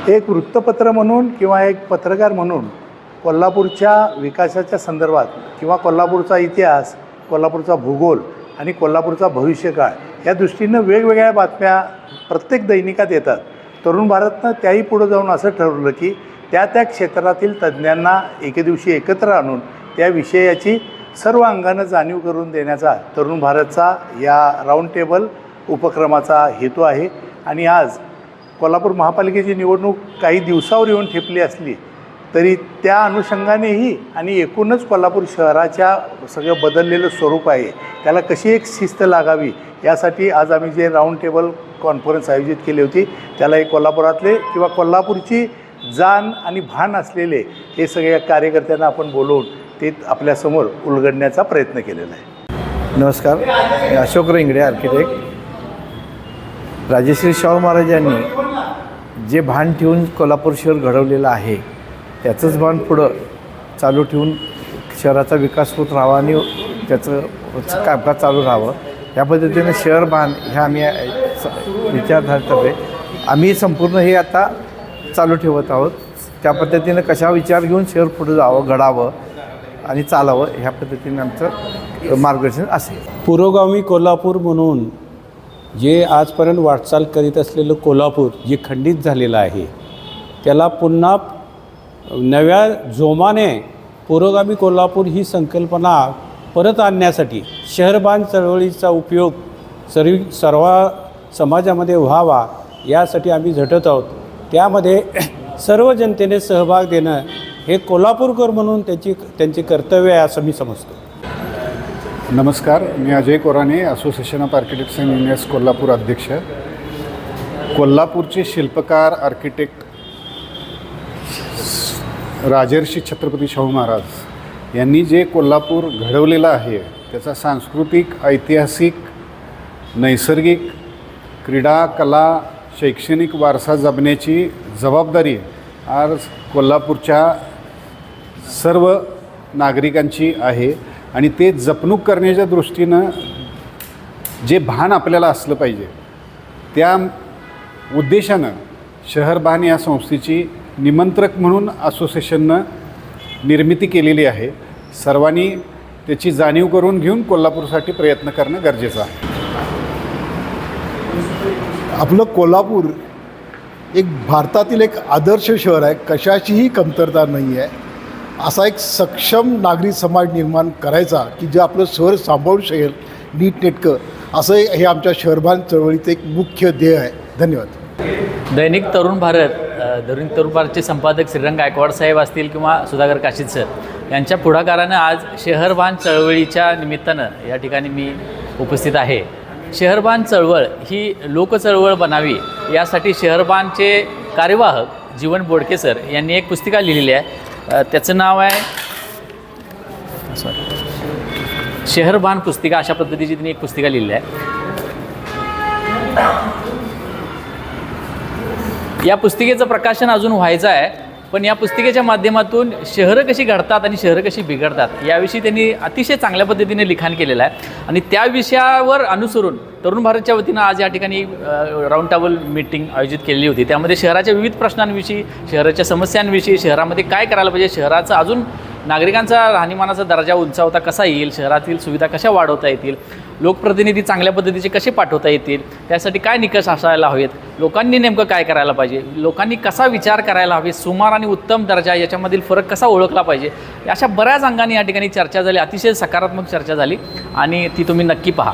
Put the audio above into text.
एक वृत्तपत्र म्हणून किंवा एक पत्रकार म्हणून कोल्हापूरच्या विकासाच्या संदर्भात किंवा कोल्हापूरचा इतिहास, कोल्हापूरचा भूगोल आणि कोल्हापूरचा भविष्यकाळ या दृष्टीनं वेगवेगळ्या बातम्या प्रत्येक दैनिकात येतात. तरुण भारतनं त्याही पुढं जाऊन असं ठरवलं की त्या क्षेत्रातील तज्ज्ञांना एके दिवशी एकत्र आणून त्या विषयाची सर्व अंगानं जाणीव करून देण्याचा तरुण भारतचा या राऊंड टेबल उपक्रमाचा हेतू आहे. आणि आज कोल्हापूर महापालिकेची निवडणूक काही दिवसावर येऊन ठेपली असली तरी त्या अनुषंगानेही आणि एकूणच कोल्हापूर शहराच्या सगळं बदललेलं स्वरूप आहे त्याला कशी एक शिस्त लागावी यासाठी आज आम्ही जे राऊंड टेबल कॉन्फरन्स आयोजित केली होती त्याला एक कोल्हापुरातले किंवा कोल्हापूरची जाण आणि भान असलेले हे सगळ्या कार्यकर्त्यांना आपण बोलवून ते आपल्यासमोर उलगडण्याचा प्रयत्न केलेला आहे. नमस्कार, मी अशोक रेंगडे, आर्किटेक्ट. राजश्री शाहू महाराजांनी जे भान ठेवून कोल्हापूर शहर घडवलेलं आहे त्याचंच भान पुढं चालू ठेवून शहराचा विकास होत राहावा आणि त्याचं कामकाज चालू राहावं या पद्धतीने शहर भान हे आम्ही विचारधारे आम्ही संपूर्ण हे आता चालू ठेवत आहोत. त्या पद्धतीनं कशा विचार घेऊन शहर पुढं जावं, घडावं आणि चालावं ह्या पद्धतीने आमचं मार्गदर्शन असेल. पुरोगामी कोल्हापूर म्हणून जे आजपर्यंत वाटचाल करीत असलेलं कोल्हापूर जे खंडित झालेलं आहे त्याला पुन्हा नव्या जोमाने पुरोगामी कोल्हापूर ही संकल्पना परत आणण्यासाठी शहरबांध चळवळीचा उपयोग सर्व समाजामध्ये व्हावा यासाठी आम्ही झटत आहोत. त्यामध्ये सर्व जनतेने सहभाग देणं हे कोल्हापूरकर म्हणून त्यांचे कर्तव्य आहे असं मी समजतो. नमस्कार, मी Ajay Korane, association of architects and engineers Kolhapur अध्यक्ष. कोल्हापूरचे शिल्पकार आर्किटेक्ट राजर्षी छत्रपती शाहू महाराज यांनी जे कोल्हापूर घडवलेलं आहे त्याचा सांस्कृतिक, ऐतिहासिक, नैसर्गिक, क्रीडा, कला, शैक्षणिक वारसा जपण्याची जबाबदारी आज कोल्हापूरच्या सर्व नागरिकांची आहे. आणि ते जपणूक करण्याच्या दृष्टीनं जे भान आपल्याला असलं पाहिजे त्या उद्देशानं शहरभान या संस्थेची निमंत्रक म्हणून असोसिएशननं निर्मिती केलेली आहे. सर्वांनी त्याची जाणीव करून घेऊन कोल्हापूरसाठी प्रयत्न करणं गरजेचं आहे. आपलं कोल्हापूर एक भारतातील एक आदर्श शहर आहे, कशाचीही कमतरता नाही आहे. असा एक सक्षम नागरिक समाज निर्माण करायचा की जे आपलं शहर सांभाळू शकेल नीटनेटकं, असं हे आमच्या शहरभान चळवळीचं एक मुख्य ध्येय आहे. धन्यवाद. दैनिक तरुण भारतचे संपादक श्रीरंग गायकवाड साहेब असतील किंवा सुधाकर काशीद सर यांच्या पुढाकारानं आज शहरभान चळवळीच्या निमित्तानं या ठिकाणी मी उपस्थित आहे. शहरभान चळवळ ही लोकचळवळ बनावी यासाठी शहरभानचे कार्यवाहक जीवन बोडके सर यांनी एक पुस्तिका लिहिलेली आहे. त्याचं नाव आहे शहरभान पुस्तिका. अशा पद्धतीची त्यांनी एक पुस्तिका लिहिली आहे. या पुस्तिकेचं प्रकाशन अजून व्हायचं आहे, पण या पुस्तिकेच्या माध्यमातून शहरं कशी घडतात आणि शहरं कशी बिघडतात याविषयी त्यांनी अतिशय चांगल्या पद्धतीने लिखाण केलेलं आहे. आणि त्या विषयावर अनुसरून तरुण भारतच्या वतीनं आज या ठिकाणी राऊंड टेबल मीटिंग आयोजित केलेली होती. त्यामध्ये शहराच्या विविध प्रश्नांविषयी, शहराच्या समस्यांविषयी, शहरामध्ये काय करायला पाहिजे, शहराचं अजून नागरिकांचा राहणीमानाचा दर्जा उंचावता कसा येईल, शहरातील सुविधा कशा वाढवता येतील, लोकप्रतिनिधी चांगल्या पद्धतीचे कसे पाठवता येतील, त्यासाठी काय निकष असायला हवेत, लोकांनी नेमकं काय करायला पाहिजे, लोकांनी कसा विचार करायला हवे, सुमार आणि उत्तम दर्जा याच्यामधील फरक कसा ओळखला पाहिजे, अशा बऱ्याच अंगाने या ठिकाणी चर्चा झाली. अतिशय सकारात्मक चर्चा झाली आणि ती तुम्ही नक्की पहा.